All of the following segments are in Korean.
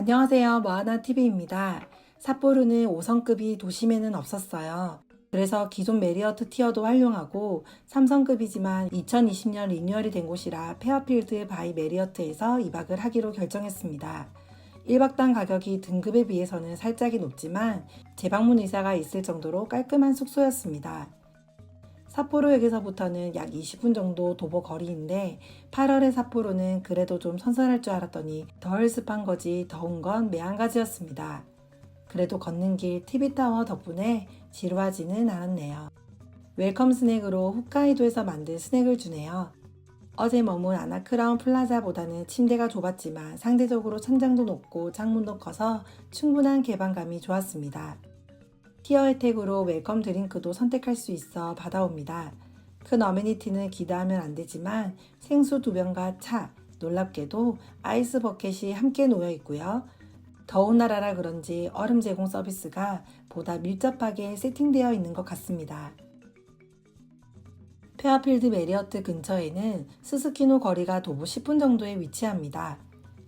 안녕하세요. 뭐하나TV입니다. 삿포로는 5성급이 도심에는 없었어요. 그래서 기존 메리어트 티어도 활용하고 3성급이지만 2020년 리뉴얼이 된 곳이라 페어필드 바이 메리어트에서 2박을 하기로 결정했습니다. 1박당 가격이 등급에 비해서는 살짝이 높지만 재방문 의사가 있을 정도로 깔끔한 숙소였습니다. 삿포로역에서부터는 약 20분 정도 도보 거리인데 8월의 삿포로는 그래도 좀 선선할 줄 알았더니 덜 습한 거지 더운 건 매한가지였습니다. 그래도 걷는 길 TV타워 덕분에 지루하지는 않았네요. 웰컴 스낵으로 홋카이도에서 만든 스낵을 주네요. 어제 머문 아나크라운 플라자보다는 침대가 좁았지만 상대적으로 천장도 높고 창문도 커서 충분한 개방감이 좋았습니다. 티어 혜택으로 웰컴 드링크도 선택할 수 있어 받아옵니다. 큰 어메니티는 기대하면 안 되지만 생수 2병과 차, 놀랍게도 아이스 버켓이 함께 놓여 있고요. 더운 나라라 그런지 얼음 제공 서비스가 보다 밀접하게 세팅되어 있는 것 같습니다. 페어필드 메리어트 근처에는 스스키노 거리가 도보 10분 정도에 위치합니다.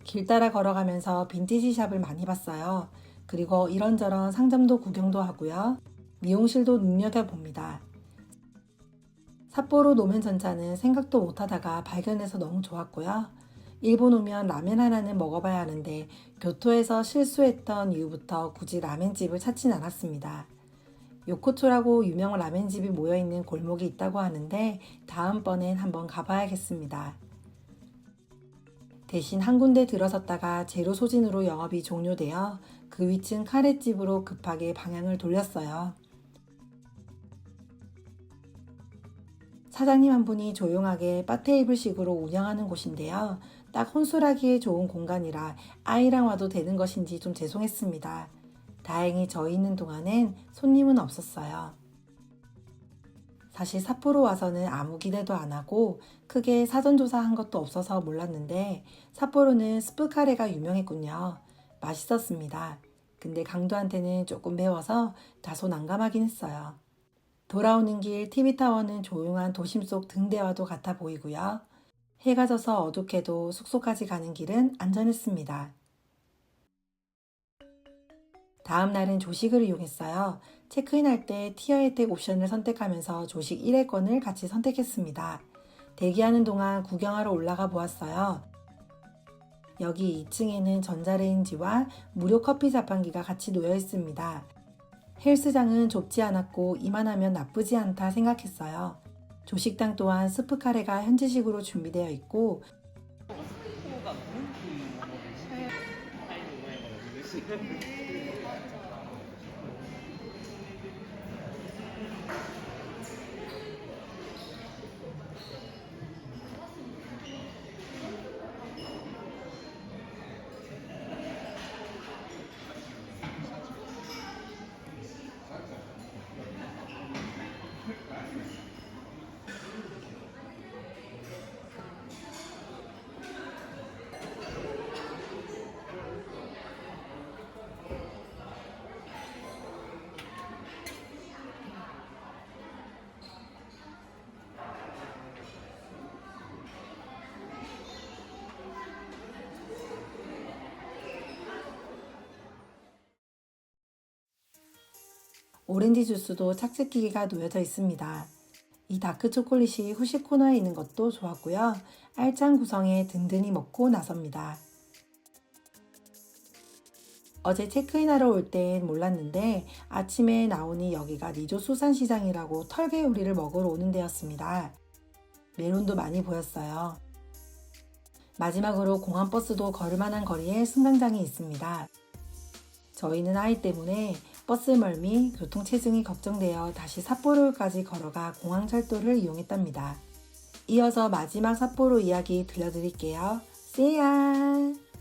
길 따라 걸어가면서 빈티지 샵을 많이 봤어요. 그리고 이런저런 상점도 구경도 하고요. 미용실도 눈여겨봅니다. 삿포로 노면 전차는 생각도 못하다가 발견해서 너무 좋았고요. 일본 오면 라멘 하나는 먹어봐야 하는데 교토에서 실수했던 이후부터 굳이 라멘집을 찾진 않았습니다. 요코초라고 유명 라멘집이 모여있는 골목이 있다고 하는데 다음번엔 한번 가봐야겠습니다. 대신 한 군데 들어섰다가 제로 소진으로 영업이 종료되어 그 위층 카레집으로 급하게 방향을 돌렸어요. 사장님 한 분이 조용하게 바테이블식으로 운영하는 곳인데요. 딱 혼술하기에 좋은 공간이라 아이랑 와도 되는 것인지 좀 죄송했습니다. 다행히 저희 있는 동안엔 손님은 없었어요. 사실 삿포로 와서는 아무 기대도 안 하고 크게 사전조사한 것도 없어서 몰랐는데 삿포로는 스프 카레가 유명했군요. 맛있었습니다. 근데 강도한테는 조금 매워서 다소 난감하긴 했어요. 돌아오는 길 TV타워는 조용한 도심 속 등대와도 같아 보이고요. 해가 져서 어둡게도 숙소까지 가는 길은 안전했습니다. 다음 날은 조식을 이용했어요. 체크인할 때 티어 혜택 옵션을 선택하면서 조식 1회권을 같이 선택했습니다. 대기하는 동안 구경하러 올라가 보았어요. 여기 2층에는 전자레인지와 무료 커피 자판기가 같이 놓여 있습니다. 헬스장은 좁지 않았고 이만하면 나쁘지 않다 생각했어요. 조식당 또한 스프 카레가 현지식으로 준비되어 있고 오렌지 주스도 착즙기기가 놓여져 있습니다. 이 다크 초콜릿이 후식 코너에 있는 것도 좋았고요. 알찬 구성에 든든히 먹고 나섭니다. 어제 체크인하러 올 땐 몰랐는데 아침에 나오니 여기가 니조 수산시장이라고 털개 요리를 먹으러 오는 데였습니다. 메론도 많이 보였어요. 마지막으로 공항버스도 걸을만한 거리에 승강장이 있습니다. 저희는 아이 때문에 버스 멀미, 교통체증이 걱정되어 다시 삿포로까지 걸어가 공항철도를 이용했답니다. 이어서 마지막 삿포로 이야기 들려드릴게요. See ya!